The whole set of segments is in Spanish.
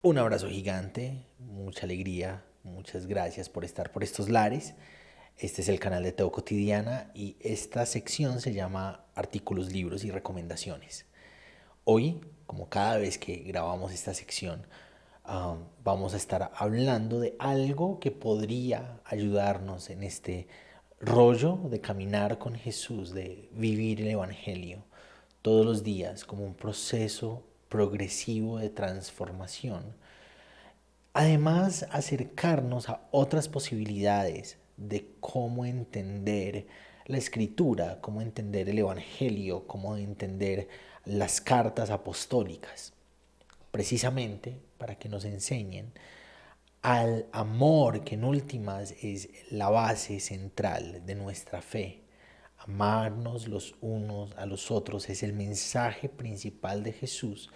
Un abrazo gigante, mucha alegría, muchas gracias por estar por estos lares. Este es el canal de Teo Cotidiana y esta sección se llama Artículos, Libros y Recomendaciones. Hoy, como cada vez que grabamos esta sección, vamos a estar hablando de algo que podría ayudarnos en este rollo de caminar con Jesús, de vivir el Evangelio todos los días como un proceso progresivo de transformación. Además, acercarnos a otras posibilidades de cómo entender la escritura, cómo entender el Evangelio, cómo entender las cartas apostólicas, precisamente para que nos enseñen al amor que en últimas es la base central de nuestra fe. Amarnos los unos a los otros es el mensaje principal de Jesús,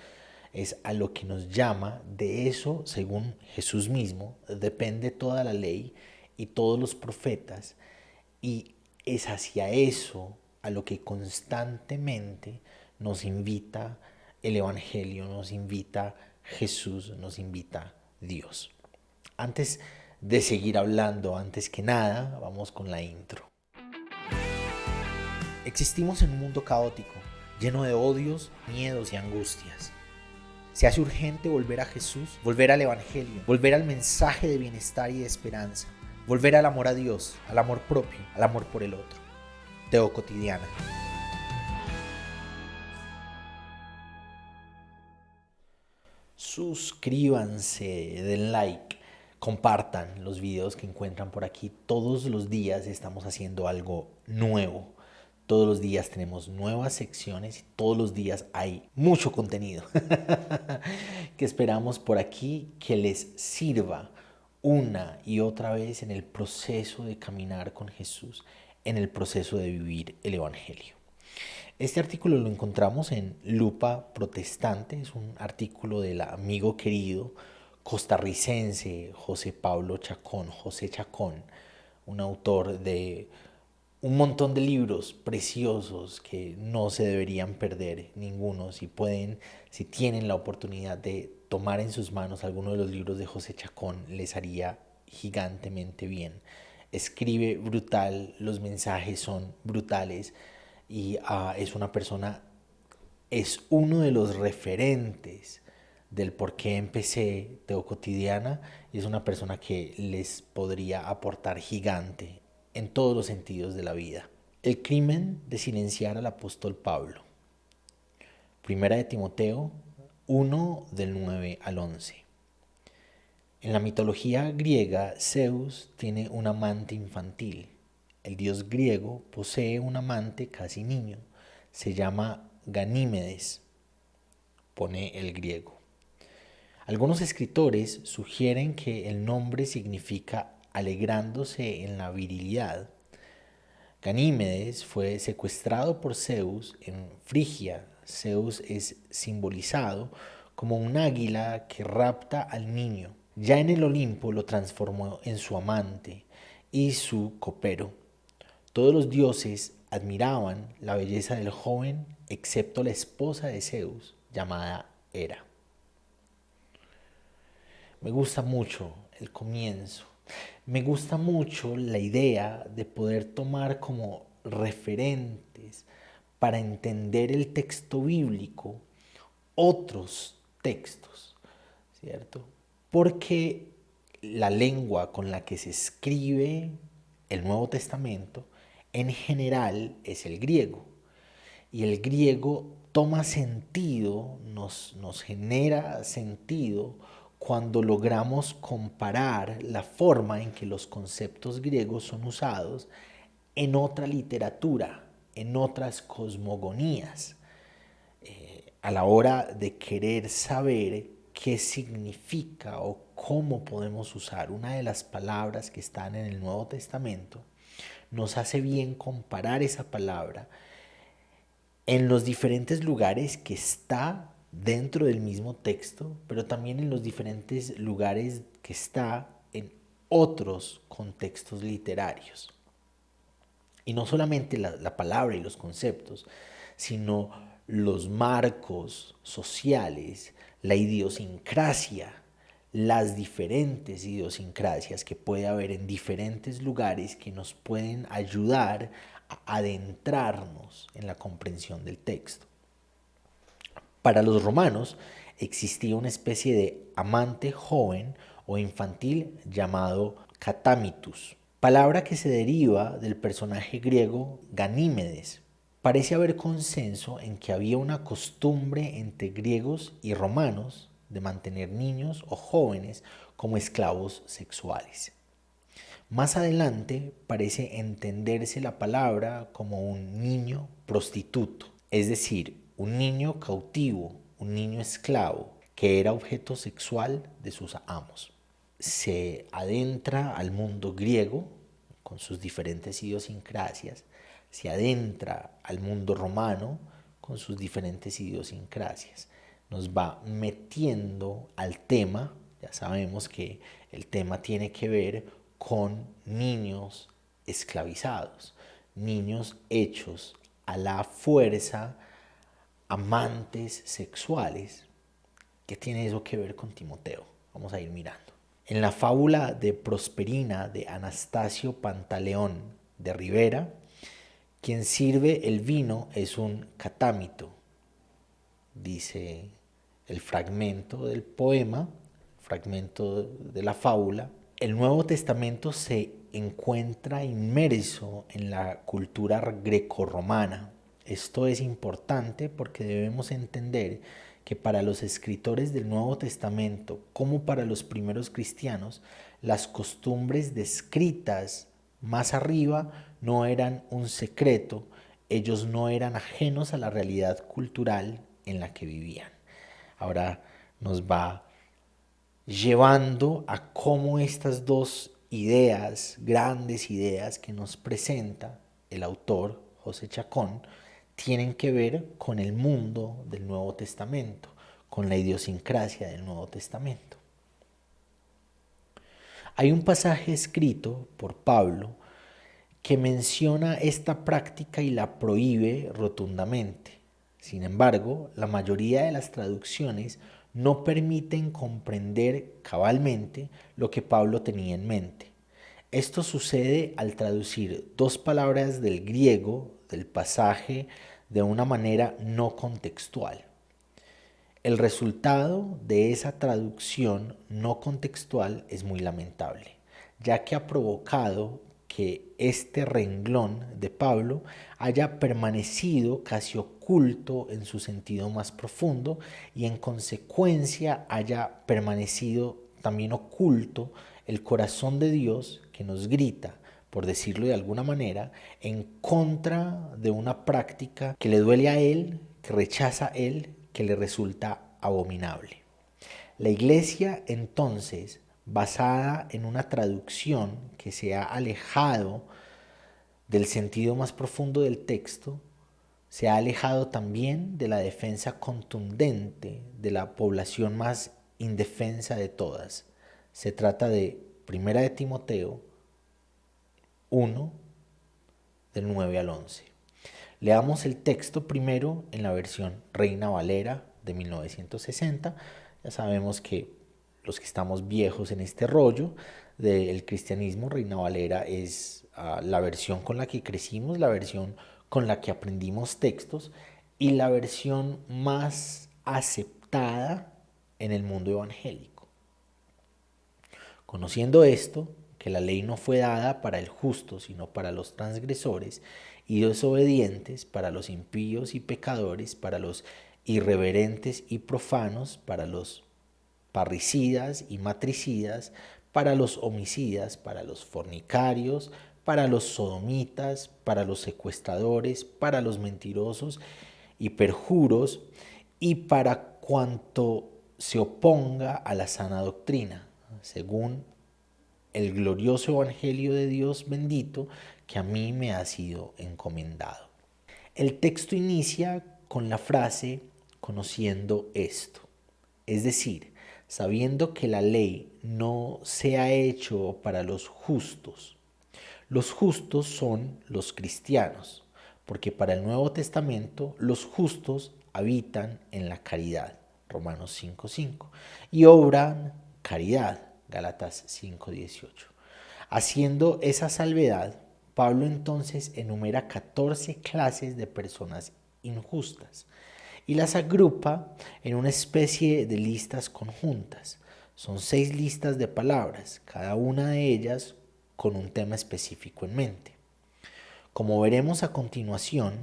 es a lo que nos llama. De eso, según Jesús mismo, depende toda la ley y todos los profetas, y es hacia eso a lo que constantemente nos invita el Evangelio, nos invita Jesús, nos invita Dios. Antes de seguir hablando, antes que nada, vamos con la intro. Existimos en un mundo caótico, lleno de odios, miedos y angustias. Se hace urgente volver a Jesús, volver al Evangelio, volver al mensaje de bienestar y de esperanza, volver al amor a Dios, al amor propio, al amor por el otro. Teo Cotidiana. Suscríbanse, den like, compartan los videos que encuentran por aquí. Todos los días estamos haciendo algo nuevo. Todos los días tenemos nuevas secciones y todos los días hay mucho contenido que esperamos por aquí que les sirva una y otra vez en el proceso de caminar con Jesús, en el proceso de vivir el Evangelio. Este artículo lo encontramos en Lupa Protestante, es un artículo del amigo querido costarricense José Pablo Chacón, José Chacón, un autor de un montón de libros preciosos que no se deberían perder ninguno. Si pueden, si tienen la oportunidad de tomar en sus manos alguno de los libros de José Chacón, les haría gigantemente bien. Escribe brutal, los mensajes son brutales y es una persona, es uno de los referentes del por qué empecé Teo Cotidiana, y es una persona que les podría aportar gigante en todos los sentidos de la vida. El crimen de silenciar al apóstol Pablo. Primera de Timoteo 1 del 9 al 11. En la mitología griega, Zeus tiene un amante infantil. El dios griego posee un amante casi niño. Se llama Ganímedes, pone el griego. Algunos escritores sugieren que el nombre significa alegrándose en la virilidad. Ganímedes fue secuestrado por Zeus en Frigia. Zeus es simbolizado como un águila que rapta al niño. Ya en el Olimpo lo transformó en su amante y su copero. Todos los dioses admiraban la belleza del joven, excepto la esposa de Zeus, llamada Hera. Me gusta mucho el comienzo. Me gusta mucho la idea de poder tomar como referentes para entender el texto bíblico otros textos, ¿cierto? Porque la lengua con la que se escribe el Nuevo Testamento en general es el griego. Y el griego toma sentido, nos genera sentido cuando logramos comparar la forma en que los conceptos griegos son usados en otra literatura, en otras cosmogonías, a la hora de querer saber qué significa o cómo podemos usar una de las palabras que están en el Nuevo Testamento. Nos hace bien comparar esa palabra en los diferentes lugares que está dentro del mismo texto, pero también en los diferentes lugares que está en otros contextos literarios. Y no solamente la palabra y los conceptos, sino los marcos sociales, la idiosincrasia las diferentes idiosincrasias que puede haber en diferentes lugares que nos pueden ayudar a adentrarnos en la comprensión del texto. Para los romanos existía una especie de amante joven o infantil llamado catamitus, palabra que se deriva del personaje griego Ganímedes. Parece haber consenso en que había una costumbre entre griegos y romanos de mantener niños o jóvenes como esclavos sexuales. Más adelante parece entenderse la palabra como un niño prostituto, es decir, un niño cautivo, un niño esclavo, que era objeto sexual de sus amos. Se adentra al mundo griego con sus diferentes idiosincrasias, se adentra al mundo romano con sus diferentes idiosincrasias. Nos va metiendo al tema, ya sabemos que el tema tiene que ver con niños esclavizados, niños hechos a la fuerza, amantes sexuales. ¿Qué tiene eso que ver con Timoteo? Vamos a ir mirando. En la fábula de Prosperina de Anastasio Pantaleón de Rivera, quien sirve el vino es un catámito, dice el fragmento del poema, el fragmento de la fábula. El Nuevo Testamento se encuentra inmerso en la cultura grecorromana. Esto es importante porque debemos entender que para los escritores del Nuevo Testamento, como para los primeros cristianos, las costumbres descritas más arriba no eran un secreto, ellos no eran ajenos a la realidad cultural en la que vivían. Ahora nos va llevando a cómo estas dos ideas, grandes ideas que nos presenta el autor José Chacón, tienen que ver con el mundo del Nuevo Testamento, con la idiosincrasia del Nuevo Testamento. Hay un pasaje escrito por Pablo que menciona esta práctica y la prohíbe rotundamente. Sin embargo, la mayoría de las traducciones no permiten comprender cabalmente lo que Pablo tenía en mente. Esto sucede al traducir dos palabras del griego del pasaje de una manera no contextual. El resultado de esa traducción no contextual es muy lamentable, ya que ha provocado que este renglón de Pablo haya permanecido casi oculto en su sentido más profundo y en consecuencia haya permanecido también oculto el corazón de Dios que nos grita, por decirlo de alguna manera, en contra de una práctica que le duele a Él, que rechaza a Él, que le resulta abominable. La iglesia entonces, basada en una traducción que se ha alejado del sentido más profundo del texto, se ha alejado también de la defensa contundente de la población más indefensa de todas. Se trata de 1 de Timoteo 1, del 9 al 11. Leamos el texto primero en la versión Reina Valera de 1960. Ya sabemos que los que estamos viejos en este rollo del cristianismo, Reina Valera es la versión con la que crecimos, la versión con la que aprendimos textos y la versión más aceptada en el mundo evangélico. Conociendo esto, que la ley no fue dada para el justo, sino para los transgresores y desobedientes, para los impíos y pecadores, para los irreverentes y profanos, para los parricidas y matricidas, para los homicidas, para los fornicarios, para los sodomitas, para los secuestradores, para los mentirosos y perjuros, y para cuanto se oponga a la sana doctrina, según el glorioso evangelio de Dios bendito que a mí me ha sido encomendado. El texto inicia con la frase conociendo esto, es decir, sabiendo que la ley no se ha hecho para los justos. Los justos son los cristianos, porque para el Nuevo Testamento los justos habitan en la caridad, Romanos 5:5, y obran caridad, Gálatas 5:18. Haciendo esa salvedad, Pablo entonces enumera 14 clases de personas injustas y las agrupa en una especie de listas conjuntas. Son 6 listas de palabras, cada una de ellas con un tema específico en mente. Como veremos a continuación,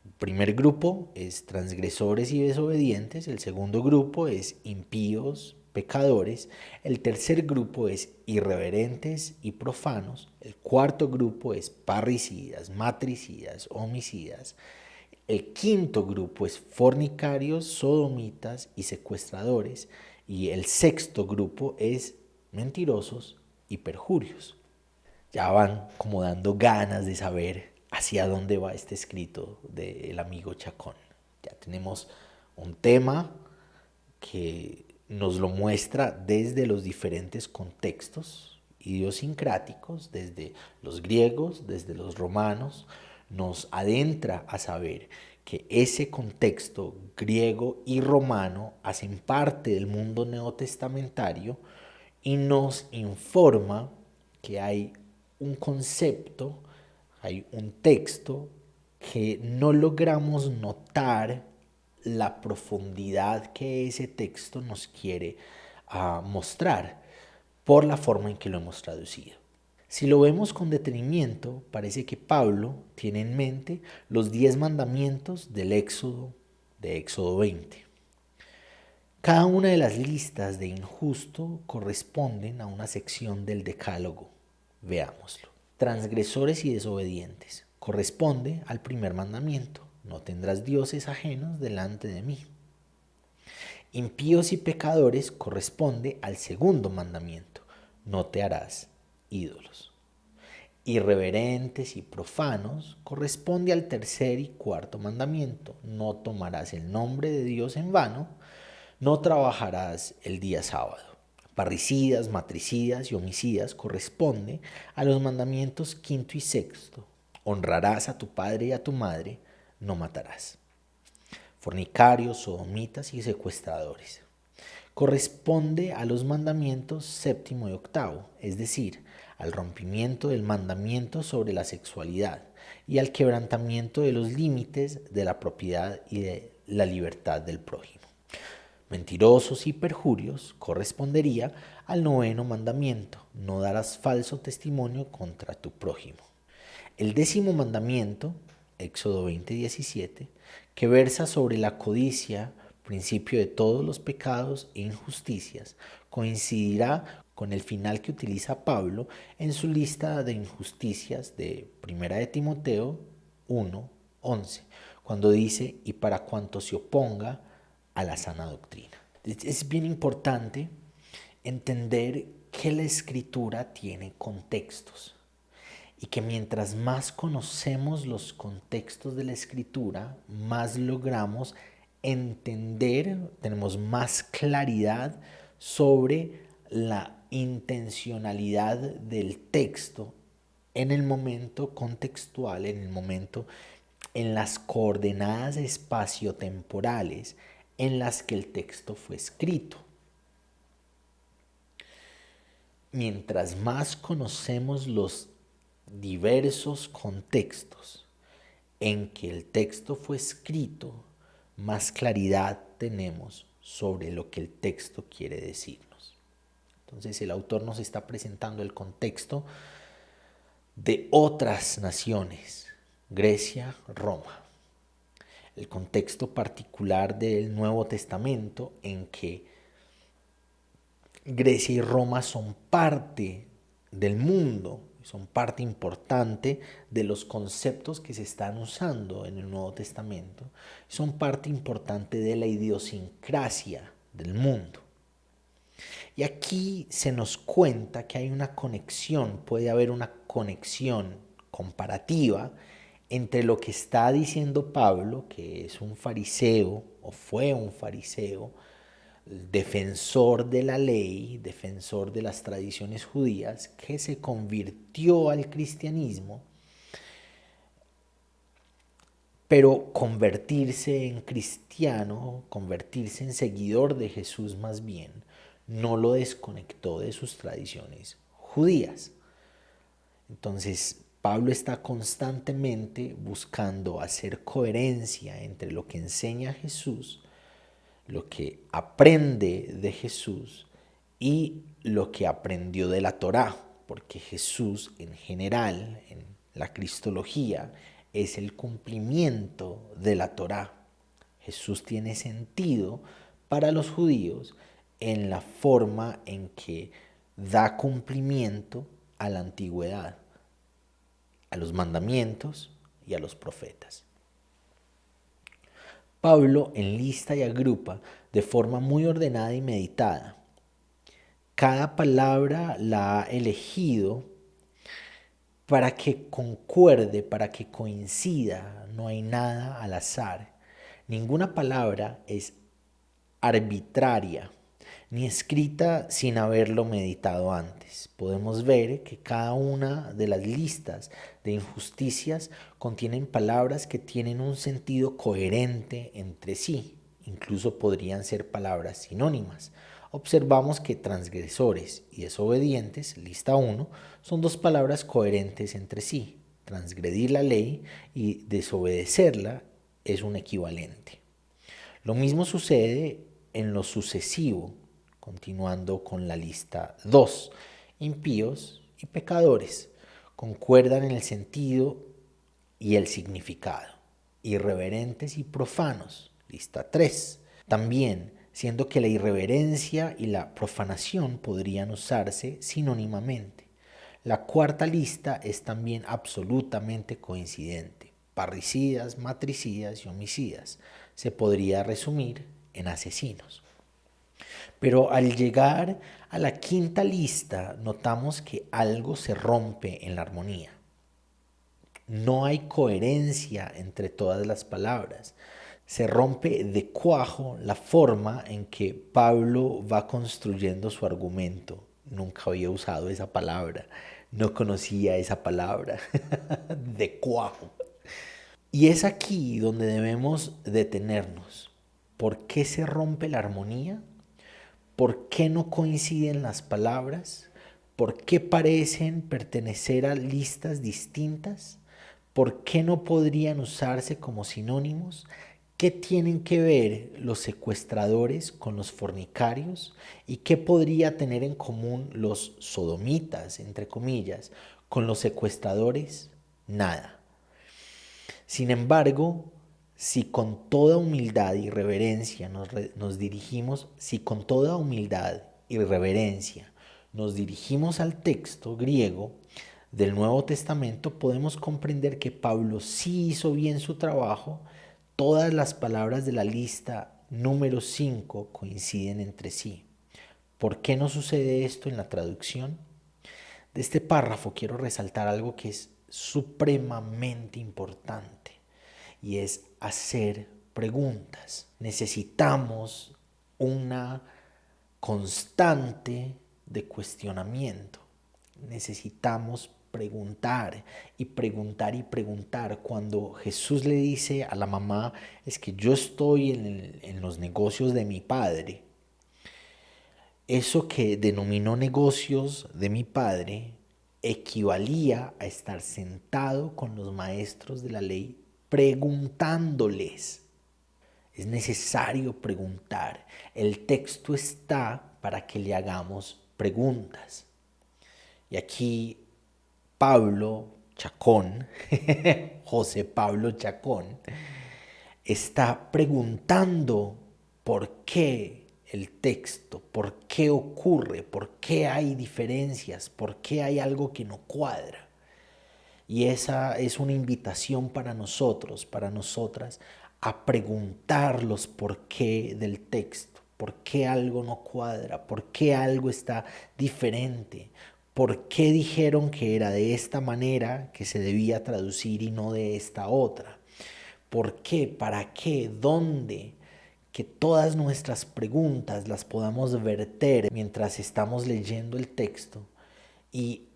el primer grupo es transgresores y desobedientes, el segundo grupo es impíos, pecadores, el tercer grupo es irreverentes y profanos, el cuarto grupo es parricidas, matricidas, homicidas, el quinto grupo es fornicarios, sodomitas y secuestradores, y el sexto grupo es mentirosos y perjurios. Ya van como dando ganas de saber hacia dónde va este escrito del amigo Chacón. Ya tenemos un tema que nos lo muestra desde los diferentes contextos idiosincráticos, desde los griegos, desde los romanos, nos adentra a saber que ese contexto griego y romano hacen parte del mundo neotestamentario y nos informa que hay un concepto, hay un texto que no logramos notar la profundidad que ese texto nos quiere mostrar por la forma en que lo hemos traducido. Si lo vemos con detenimiento, parece que Pablo tiene en mente los 10 mandamientos del de Éxodo 20. Cada una de las listas de injusto corresponden a una sección del decálogo. Veámoslo. Transgresores y desobedientes. Corresponde al primer mandamiento. No tendrás dioses ajenos delante de mí. Impíos y pecadores corresponde al segundo mandamiento. No te harás ídolos. Irreverentes y profanos corresponde al tercer y cuarto mandamiento. No tomarás el nombre de Dios en vano. No trabajarás el día sábado. Parricidas, matricidas y homicidas corresponde a los mandamientos quinto y sexto. Honrarás a tu padre y a tu madre, no matarás. Fornicarios, sodomitas y secuestradores. Corresponde a los mandamientos séptimo y octavo, es decir, al rompimiento del mandamiento sobre la sexualidad y al quebrantamiento de los límites de la propiedad y de la libertad del prójimo. Mentirosos y perjurios correspondería al noveno mandamiento, no darás falso testimonio contra tu prójimo. El 10º mandamiento, Éxodo 20:17, que versa sobre la codicia, principio de todos los pecados e injusticias, coincidirá con el final que utiliza Pablo en su lista de injusticias de 1 de Timoteo 1:11, cuando dice, y para cuanto se oponga a la sana doctrina. Es bien importante entender que la escritura tiene contextos y que mientras más conocemos los contextos de la escritura, más logramos entender, tenemos más claridad sobre la intencionalidad del texto en el momento contextual, en el momento, en las coordenadas espaciotemporales en las que el texto fue escrito. Mientras más conocemos los diversos contextos en que el texto fue escrito, más claridad tenemos sobre lo que el texto quiere decirnos. Entonces el autor nos está presentando el contexto de otras naciones, Grecia, Roma. El contexto particular del Nuevo Testamento en que Grecia y Roma son parte del mundo, son parte importante de los conceptos que se están usando en el Nuevo Testamento, son parte importante de la idiosincrasia del mundo. Y aquí se nos cuenta que hay una conexión, puede haber una conexión comparativa entre lo que está diciendo Pablo, que es un fariseo o fue un fariseo, defensor de la ley, defensor de las tradiciones judías, que se convirtió al cristianismo, pero convertirse en cristiano, convertirse en seguidor de Jesús más bien, no lo desconectó de sus tradiciones judías. Entonces, Pablo está constantemente buscando hacer coherencia entre lo que enseña Jesús, lo que aprende de Jesús y lo que aprendió de la Torá, porque Jesús en general, en la cristología, es el cumplimiento de la Torá. Jesús tiene sentido para los judíos en la forma en que da cumplimiento a la antigüedad, a los mandamientos y a los profetas. Pablo enlista y agrupa de forma muy ordenada y meditada. Cada palabra la ha elegido para que concuerde, para que coincida. No hay nada al azar. Ninguna palabra es arbitraria, ni escrita sin haberlo meditado antes. Podemos ver que cada una de las listas de injusticias contienen palabras que tienen un sentido coherente entre sí. Incluso podrían ser palabras sinónimas. Observamos que transgresores y desobedientes, lista 1, son dos palabras coherentes entre sí. Transgredir la ley y desobedecerla es un equivalente. Lo mismo sucede en lo sucesivo, continuando con la lista 2. Impíos y pecadores concuerdan en el sentido y el significado. Irreverentes y profanos, lista 3. También, siendo que la irreverencia y la profanación podrían usarse sinónimamente. La cuarta lista es también absolutamente coincidente. Parricidas, matricidas y homicidas. Se podría resumir en asesinos. Pero al llegar a la quinta lista, notamos que algo se rompe en la armonía. No hay coherencia entre todas las palabras. Se rompe de cuajo la forma en que Pablo va construyendo su argumento. Nunca había usado esa palabra, no conocía esa palabra, de cuajo. Y es aquí donde debemos detenernos. ¿Por qué se rompe la armonía? ¿Por qué no coinciden las palabras? ¿Por qué parecen pertenecer a listas distintas? ¿Por qué no podrían usarse como sinónimos? ¿Qué tienen que ver los secuestradores con los fornicarios? ¿Y qué podría tener en común los sodomitas, entre comillas, con los secuestradores? Nada. Sin embargo, si con toda humildad y reverencia nos dirigimos, si con toda humildad y reverencia nos dirigimos al texto griego del Nuevo Testamento, podemos comprender que Pablo sí hizo bien su trabajo. Todas las palabras de la lista número 5 coinciden entre sí. ¿Por qué no sucede esto en la traducción? De este párrafo quiero resaltar algo que es supremamente importante y es hacer preguntas. Necesitamos una constante de cuestionamiento. Necesitamos preguntar y preguntar y preguntar. Cuando Jesús le dice a la mamá, es que yo estoy en los negocios de mi padre, eso que denominó negocios de mi padre equivalía a estar sentado con los maestros de la ley preguntándoles. Es necesario preguntar. El texto está para que le hagamos preguntas. Y aquí Pablo Chacón, José Pablo Chacón, está preguntando por qué el texto, por qué ocurre, por qué hay diferencias, por qué hay algo que no cuadra. Y esa es una invitación para nosotros, para nosotras, a preguntar los por qué del texto, por qué algo no cuadra, por qué algo está diferente, por qué dijeron que era de esta manera que se debía traducir y no de esta otra. ¿Por qué? ¿Para qué? ¿Dónde? Que todas nuestras preguntas las podamos verter mientras estamos leyendo el texto y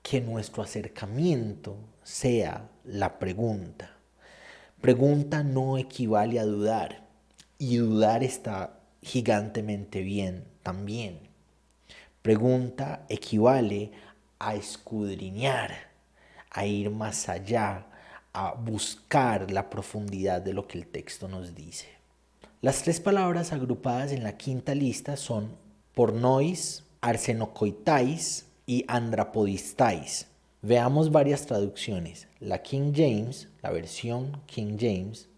que nuestro acercamiento sea la pregunta. Pregunta no equivale a dudar y dudar está gigantemente bien también. Pregunta equivale a escudriñar, a ir más allá, a buscar la profundidad de lo que el texto nos dice. Las tres palabras agrupadas en la quinta lista son pornois, arsenokoitais y andrapodistais. Veamos varias traducciones. La King James, la versión King James,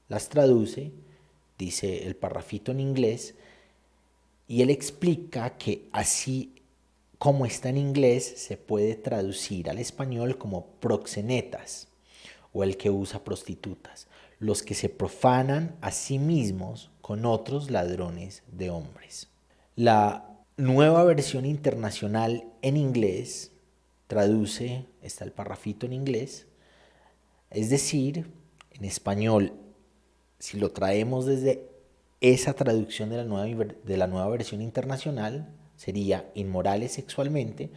las traduce, dice el parrafito en inglés, y él explica que así como está en inglés se puede traducir al español como proxenetas o el que usa prostitutas, los que se profanan a sí mismos con otros ladrones de hombres. La nueva versión internacional en inglés traduce, está el parrafito en inglés, es decir, en español, si lo traemos desde esa traducción de la nueva versión internacional, sería inmorales sexualmente,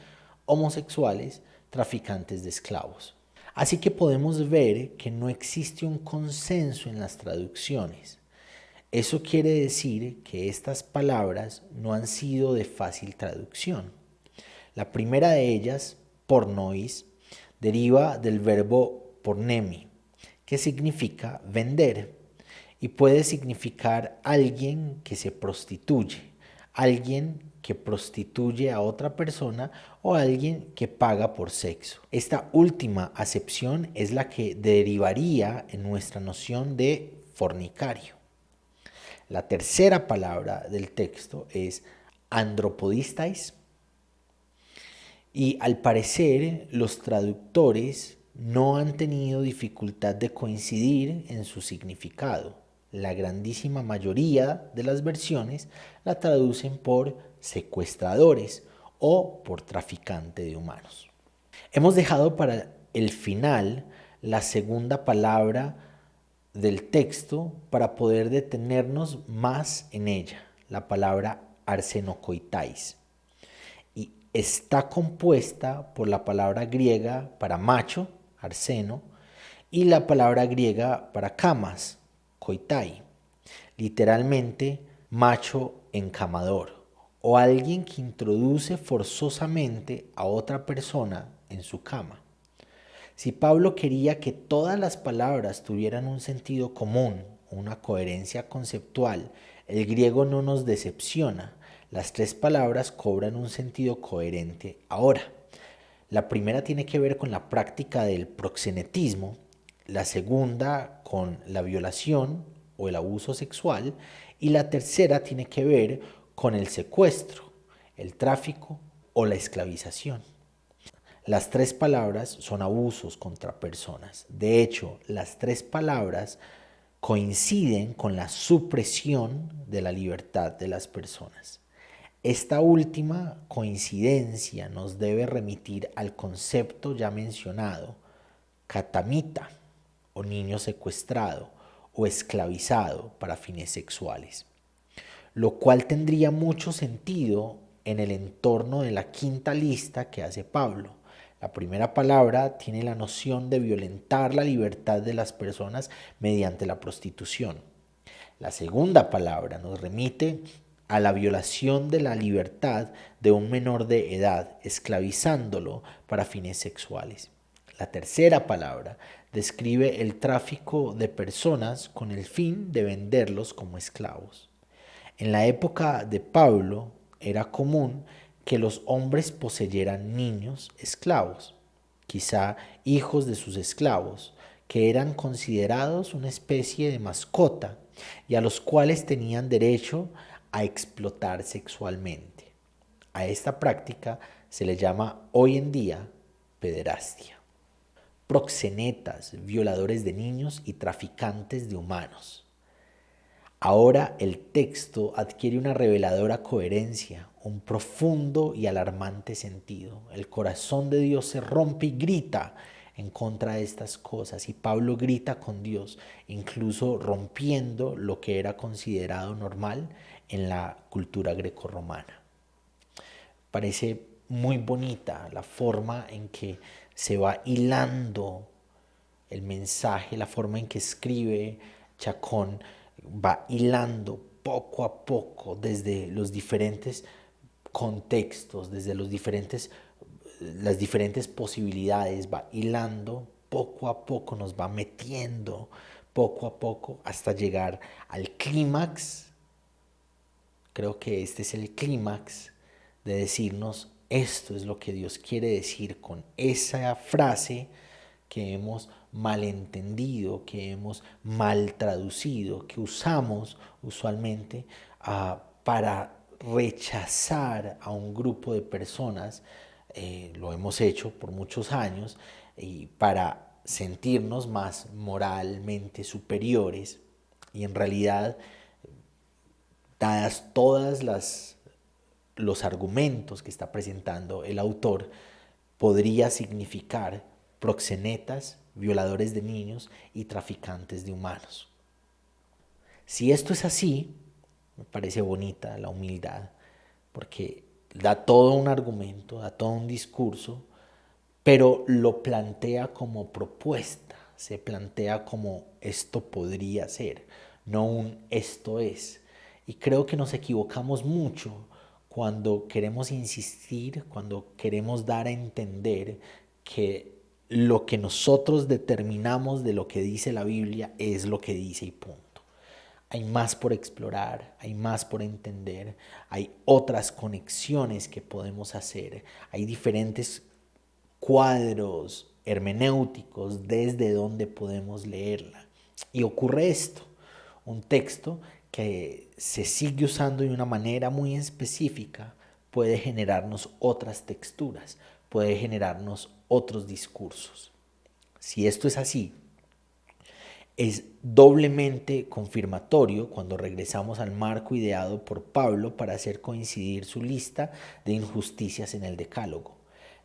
homosexuales, traficantes de esclavos. Así que podemos ver que no existe un consenso en las traducciones. Eso quiere decir que estas palabras no han sido de fácil traducción. La primera de ellas, pornois, deriva del verbo pornemi, que significa vender y puede significar alguien que se prostituye, alguien que prostituye a otra persona o alguien que paga por sexo. Esta última acepción es la que derivaría en nuestra noción de fornicario. La tercera palabra del texto es andropodistais y al parecer los traductores no han tenido dificultad de coincidir en su significado. La grandísima mayoría de las versiones la traducen por secuestradores o por traficante de humanos. Hemos dejado para el final la segunda palabra del texto para poder detenernos más en ella, la palabra arsenokoitais. Y está compuesta por la palabra griega para macho, arseno, y la palabra griega para camas, koitai, literalmente macho encamador, o alguien que introduce forzosamente a otra persona en su cama. Si Pablo quería que todas las palabras tuvieran un sentido común, una coherencia conceptual, el griego no nos decepciona. Las tres palabras cobran un sentido coherente ahora. La primera tiene que ver con la práctica del proxenetismo, la segunda con la violación o el abuso sexual y la tercera tiene que ver con el secuestro, el tráfico o la esclavización. Las tres palabras son abusos contra personas. De hecho, las tres palabras coinciden con la supresión de la libertad de las personas. Esta última coincidencia nos debe remitir al concepto ya mencionado, catamita, o niño secuestrado o esclavizado para fines sexuales, lo cual tendría mucho sentido en el entorno de la quinta lista que hace Pablo. La primera palabra tiene la noción de violentar la libertad de las personas mediante la prostitución. La segunda palabra nos remite a la violación de la libertad de un menor de edad, esclavizándolo para fines sexuales. La tercera palabra describe el tráfico de personas con el fin de venderlos como esclavos. En la época de Pablo era común que los hombres poseyeran niños esclavos, quizá hijos de sus esclavos, que eran considerados una especie de mascota y a los cuales tenían derecho a explotar sexualmente. A esta práctica se le llama hoy en día pederastia. Proxenetas, violadores de niños y traficantes de humanos. Ahora el texto adquiere una reveladora coherencia, un profundo y alarmante sentido. El corazón de Dios se rompe y grita en contra de estas cosas y Pablo grita con Dios, incluso rompiendo lo que era considerado normal en la cultura grecorromana. Parece muy bonita la forma en que se va hilando el mensaje, la forma en que escribe Chacón va hilando poco a poco, desde los diferentes contextos, desde las diferentes posibilidades, va hilando, poco a poco nos va metiendo, poco a poco, hasta llegar al clímax. Creo que este es el clímax de decirnos, esto es lo que Dios quiere decir con esa frase que hemos malentendido, que hemos mal traducido, que usamos usualmente para rechazar a un grupo de personas. Lo hemos hecho por muchos años y para sentirnos más moralmente superiores, y en realidad, dadas todas los argumentos que está presentando el autor, podría significar proxenetas, violadores de niños y traficantes de humanos. Si esto es así, me parece bonita la humildad, porque da todo un argumento, da todo un discurso, pero lo plantea como propuesta, se plantea como esto podría ser, no un esto es. Y creo que nos equivocamos mucho cuando queremos insistir, cuando queremos dar a entender que lo que nosotros determinamos de lo que dice la Biblia es lo que dice y punto. Hay más por explorar, hay más por entender, hay otras conexiones que podemos hacer, hay diferentes cuadros hermenéuticos desde donde podemos leerla. Y ocurre esto, un texto que se sigue usando de una manera muy específica puede generarnos otras texturas, puede generarnos otros discursos. Si esto es así, es doblemente confirmatorio cuando regresamos al marco ideado por Pablo para hacer coincidir su lista de injusticias en el Decálogo.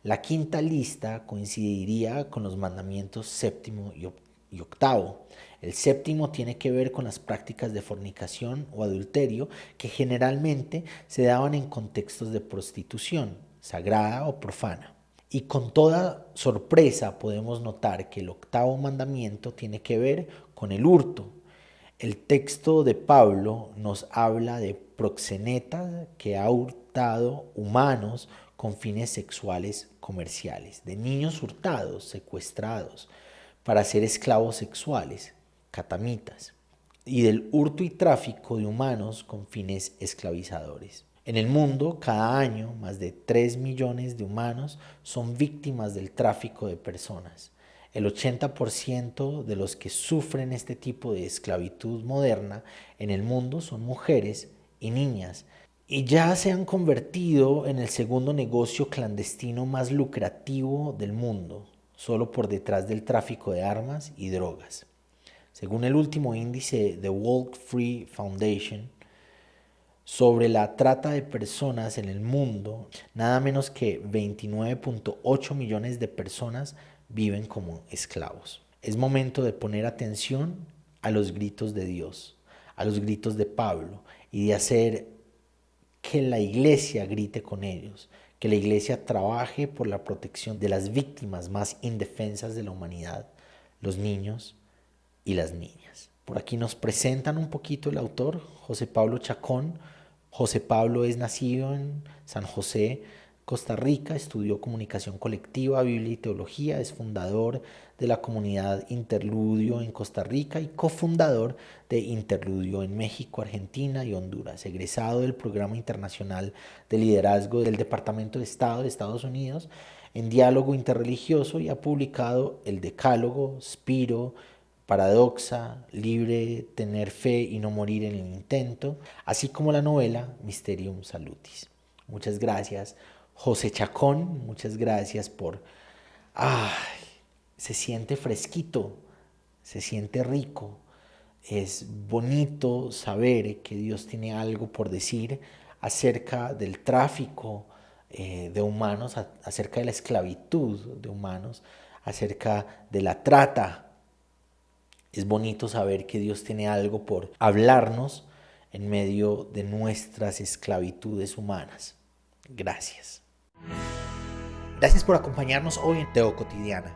La quinta lista coincidiría con los mandamientos séptimo y octavo. El séptimo tiene que ver con las prácticas de fornicación o adulterio que generalmente se daban en contextos de prostitución, sagrada o profana. Y con toda sorpresa podemos notar que el octavo mandamiento tiene que ver con el hurto. El texto de Pablo nos habla de proxeneta que ha hurtado humanos con fines sexuales comerciales, de niños hurtados, secuestrados, para ser esclavos sexuales, catamitas, y del hurto y tráfico de humanos con fines esclavizadores. En el mundo, cada año, más de 3 millones de humanos son víctimas del tráfico de personas. El 80% de los que sufren este tipo de esclavitud moderna en el mundo son mujeres y niñas, y ya se han convertido en el segundo negocio clandestino más lucrativo del mundo, solo por detrás del tráfico de armas y drogas. Según el último índice de Walk Free Foundation sobre la trata de personas en el mundo, nada menos que 29.8 millones de personas viven como esclavos. Es momento de poner atención a los gritos de Dios, a los gritos de Pablo, y de hacer que la iglesia grite con ellos, que la iglesia trabaje por la protección de las víctimas más indefensas de la humanidad, los niños y las niñas. Por aquí nos presentan un poquito el autor, José Pablo Chacón. José Pablo es nacido en San José, Costa Rica, estudió comunicación colectiva, Biblia y teología, es fundador de la comunidad Interludio en Costa Rica y cofundador de Interludio en México, Argentina y Honduras, egresado del Programa Internacional de Liderazgo del Departamento de Estado de Estados Unidos en Diálogo Interreligioso, y ha publicado El Decálogo, Spiro, Paradoxa, Libre, Tener Fe y No Morir en el Intento, así como la novela Mysterium Salutis. Muchas gracias, José Chacón, muchas gracias por... Se siente fresquito, se siente rico, es bonito saber que Dios tiene algo por decir acerca del tráfico de humanos, acerca de la esclavitud de humanos, acerca de la trata. Es bonito saber que Dios tiene algo por hablarnos en medio de nuestras esclavitudes humanas. Gracias. Gracias por acompañarnos hoy en Teo Cotidiana.